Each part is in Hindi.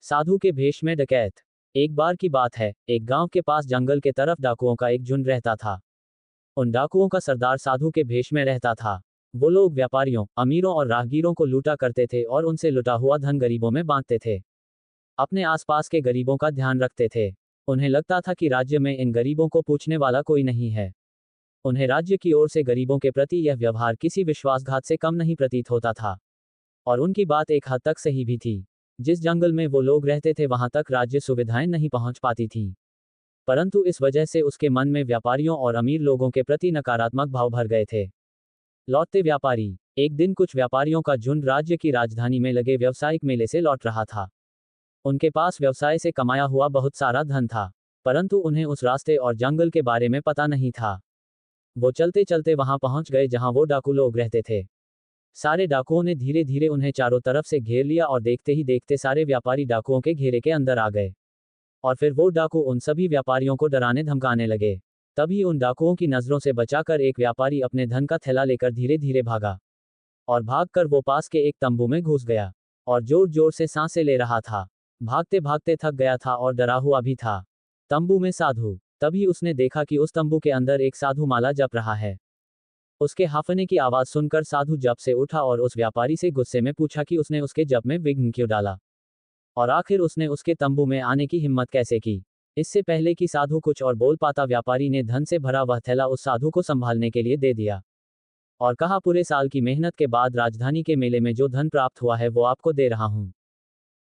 साधु के भेष में डकैत। एक बार की बात है, एक गांव के पास जंगल के तरफ डाकुओं का एक झुंड रहता था। उन डाकुओं का सरदार साधु के भेष में रहता था। वो लोग व्यापारियों, अमीरों और राहगीरों को लूटा करते थे और उनसे लुटा हुआ धन गरीबों में बांटते थे। अपने आसपास के गरीबों का ध्यान रखते थे। उन्हें लगता था कि राज्य में इन गरीबों को पूछने वाला कोई नहीं है। उन्हें राज्य की ओर से गरीबों के प्रति यह व्यवहार किसी विश्वासघात से कम नहीं प्रतीत होता था। और उनकी बात एक हद तक सही भी थी। जिस जंगल में वो लोग रहते थे वहां तक राज्य सुविधाएं नहीं पहुंच पाती थीं। परंतु इस वजह से उसके मन में व्यापारियों और अमीर लोगों के प्रति नकारात्मक भाव भर गए थे। लौटते व्यापारी। एक दिन कुछ व्यापारियों का झुंड राज्य की राजधानी में लगे व्यावसायिक मेले से लौट रहा था। उनके पास व्यवसाय से कमाया हुआ बहुत सारा धन था, परंतु उन्हें उस रास्ते और जंगल के बारे में पता नहीं था। वो चलते चलते वहां पहुंच गए जहां वो डाकू लोग रहते थे। सारे डाकुओं ने धीरे धीरे उन्हें चारों तरफ से घेर लिया और देखते ही देखते सारे व्यापारी डाकुओं के घेरे के अंदर आ गए। और फिर वो डाकू उन सभी व्यापारियों को डराने धमकाने लगे। तभी उन डाकुओं की नजरों से बचाकर एक व्यापारी अपने धन का थैला लेकर धीरे धीरे भागा। और भागकर वो पास के एक तंबू में घुस गया और जोर जोर से सांसें ले रहा था। भागते भागते थक गया था और डरा हुआ भी था। तंबू में साधु। तभी उसने देखा कि उस तंबू के अंदर एक साधु माला जप रहा है। उसके हांफने की आवाज सुनकर साधु जप से उठा और उस व्यापारी से गुस्से में पूछा कि उसने उसके जप में विघ्न क्यों डाला, और आखिर उसने उसके तंबू में आने की हिम्मत कैसे की। इससे पहले कि साधु कुछ और बोल पाता, व्यापारी ने धन से भरा वह थैला उस साधु को संभालने के लिए दे दिया और कहा, पूरे साल की मेहनत के बाद राजधानी के मेले में जो धन प्राप्त हुआ है वो आपको दे रहा हूं।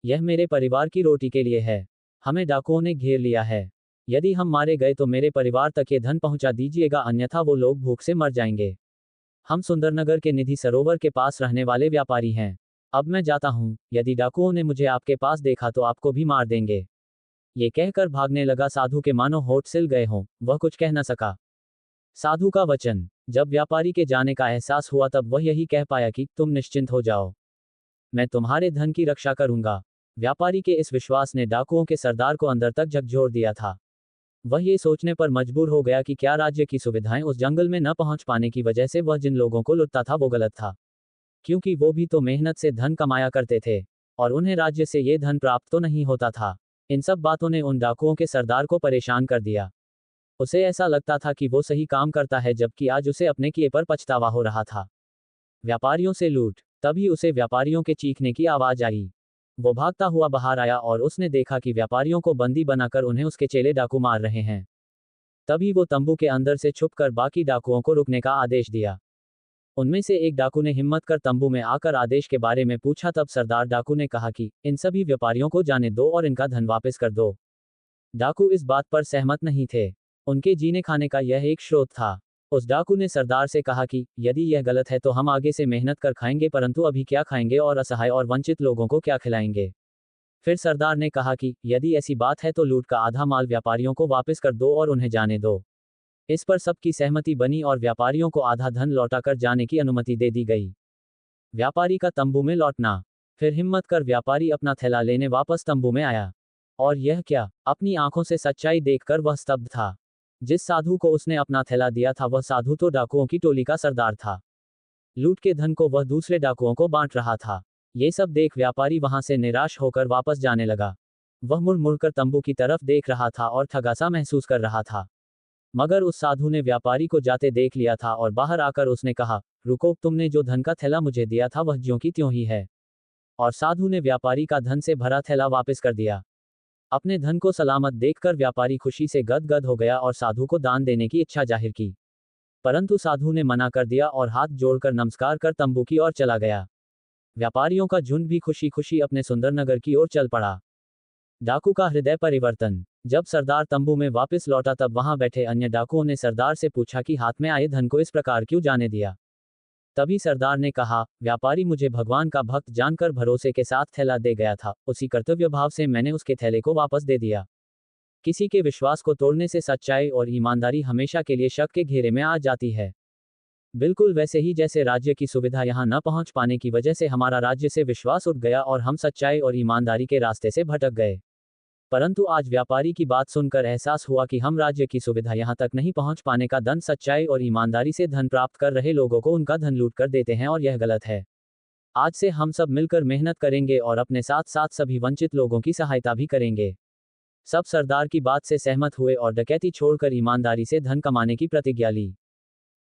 यह मेरे परिवार की रोटी के लिए है। हमें डाकुओं ने घेर लिया है। यदि हम मारे गए तो मेरे परिवार तक ये धन पहुंचा दीजिएगा, अन्यथा वो लोग भूख से मर जाएंगे। हम सुंदरनगर के निधि सरोवर के पास रहने वाले व्यापारी हैं। अब मैं जाता हूं। यदि डाकुओं ने मुझे आपके पास देखा तो आपको भी मार देंगे। ये कहकर भागने लगा। साधु के मानो होठ सिल गए हों, वह कुछ कह न सका। साधु का वचन। जब व्यापारी के जाने का एहसास हुआ तब वह यही कह पाया कि तुम निश्चिंत हो जाओ, मैं तुम्हारे धन की रक्षा करूंगा। व्यापारी के इस विश्वास ने डाकुओं के सरदार को अंदर तक झकझोर दिया था। वह ये सोचने पर मजबूर हो गया कि क्या राज्य की सुविधाएं उस जंगल में न पहुंच पाने की वजह से वह जिन लोगों को लुटता था वो गलत था, क्योंकि वो भी तो मेहनत से धन कमाया करते थे और उन्हें राज्य से ये धन प्राप्त तो नहीं होता था। इन सब बातों ने उन डाकुओं के सरदार को परेशान कर दिया। उसे ऐसा लगता था कि वो सही काम करता है, जबकि आज उसे अपने किए पर पछतावा हो रहा था। व्यापारियों से लूट। तभी उसे व्यापारियों के चीखने की आवाज आई। वो भागता हुआ बाहर आया और उसने देखा कि व्यापारियों को बंदी बनाकर उन्हें उसके चेले डाकू मार रहे हैं। तभी वो तंबू के अंदर से छुपकर बाकी डाकुओं को रुकने का आदेश दिया। उनमें से एक डाकू ने हिम्मत कर तंबू में आकर आदेश के बारे में पूछा। तब सरदार डाकू ने कहा कि इन सभी व्यापारियों को जाने दो और इनका धन वापस कर दो। डाकू इस बात पर सहमत नहीं थे। उनके जीने खाने का यह एक स्रोत था। उस डाकू ने सरदार से कहा कि यदि यह गलत है तो हम आगे से मेहनत कर खाएंगे, परंतु अभी क्या खाएंगे और असहाय और वंचित लोगों को क्या खिलाएंगे। फिर सरदार ने कहा कि यदि ऐसी बात है तो लूट का आधा माल व्यापारियों को वापस कर दो और उन्हें जाने दो। इस पर सबकी सहमति बनी और व्यापारियों को आधा धन लौटाकर जाने की अनुमति दे दी गई। व्यापारी का तंबू में लौटना। फिर हिम्मत कर व्यापारी अपना थैला लेने वापस तंबू में आया। और यह क्या, अपनी आंखों से सच्चाई देखकर वह स्तब्ध था। जिस साधु को उसने अपना थैला दिया था वह साधु तो डाकुओं की टोली का सरदार था। लूट के धन को वह दूसरे डाकुओं को बांट रहा था। ये सब देख व्यापारी वहां से निराश होकर वापस जाने लगा। वह मुड़ मुड़कर तंबू की तरफ देख रहा था और ठगासा महसूस कर रहा था। मगर उस साधु ने व्यापारी को जाते देख लिया था और बाहर आकर उसने कहा, रुको, तुमने जो धन का थैला मुझे दिया था वह ज्यों की त्यों ही है। और साधु ने व्यापारी का धन से भरा थैला वापस कर दिया। अपने धन को सलामत देखकर व्यापारी खुशी से गदगद हो गया और साधु को दान देने की इच्छा जाहिर की, परंतु साधु ने मना कर दिया और हाथ जोड़कर नमस्कार कर तंबू की ओर चला गया। व्यापारियों का झुंड भी खुशी खुशी अपने सुंदरनगर की ओर चल पड़ा। डाकू का हृदय परिवर्तन। जब सरदार तंबू में वापस लौटा तब वहां बैठे अन्य डाकुओं ने सरदार से पूछा कि हाथ में आए धन को इस प्रकार क्यों जाने दिया। तभी सरदार ने कहा, व्यापारी मुझे भगवान का भक्त जानकर भरोसे के साथ थैला दे गया था, उसी कर्तव्य भाव से मैंने उसके थैले को वापस दे दिया। किसी के विश्वास को तोड़ने से सच्चाई और ईमानदारी हमेशा के लिए शक के घेरे में आ जाती है। बिल्कुल वैसे ही जैसे राज्य की सुविधा यहाँ न पहुंच पाने की वजह से हमारा राज्य से विश्वास उठ गया और हम सच्चाई और ईमानदारी के रास्ते से भटक गए। परंतु आज व्यापारी की बात सुनकर एहसास हुआ कि हम राज्य की सुविधा यहाँ तक नहीं पहुंच पाने का दंड सच्चाई और ईमानदारी से धन प्राप्त कर रहे लोगों को उनका धन लूट कर देते हैं और यह गलत है। आज से हम सब मिलकर मेहनत करेंगे और अपने साथ साथ सभी वंचित लोगों की सहायता भी करेंगे। सब सरदार की बात से सहमत हुए और डकैती छोड़कर ईमानदारी से धन कमाने की प्रतिज्ञा ली।